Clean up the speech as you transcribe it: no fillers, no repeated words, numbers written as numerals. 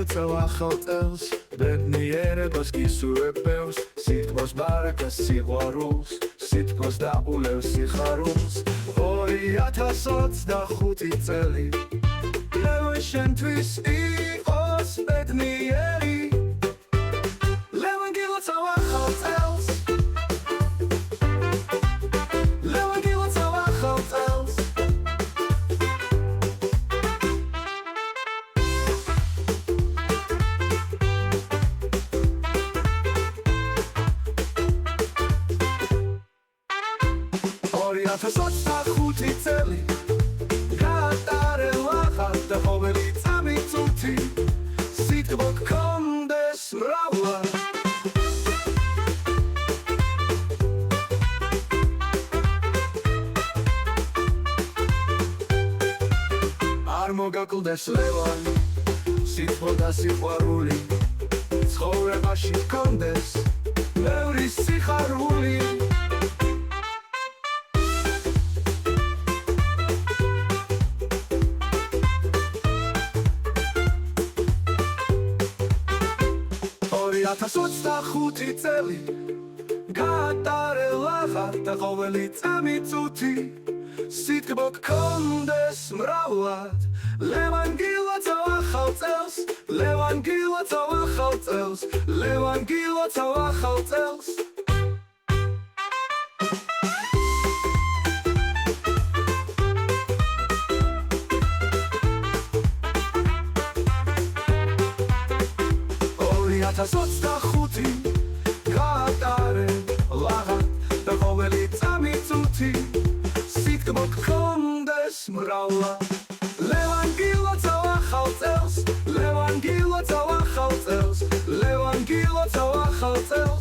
გილოცავ ახალ წელს ბედნიერებას გისურვებელს სიტყვას ბარაკას სიყვარულს სიტყვას დაყოლევს სიხარულს 2025 წელი ლევან შენთვის იყოს ბედნიერი ლევან გილოცავ ახალ წელს ლევან გილოცავ ახალ წელს ათასოცდახუთი წელი გაატარე ვახარ და ყოველი წამი წუთი სიტყვა გქონდეს მრავლად არ მოგაკლდეს ლევან სიტყვა და სიყვარული ცხოვრებაში გქონდეს ბევრი სიხარული ათასოცდახუთი წელი გაატარე ვახარ და ყოველი წამი წუთი სიტყვა გქონდეს მრავლად ლევან გილოცავ ახალ წელს ლევან გილოცავ ახალ წელს ლევან გილოცავ ახალ წელს ათასოცდახუთი გაატარე ვახარ და ყოველი წამი წუთი სიტყვა გქონდეს მრავლად ლევან გილოცავ ახალ წელს ლევან გილოცავ ახალ წელს ლევან გილოცავ ახალ წელს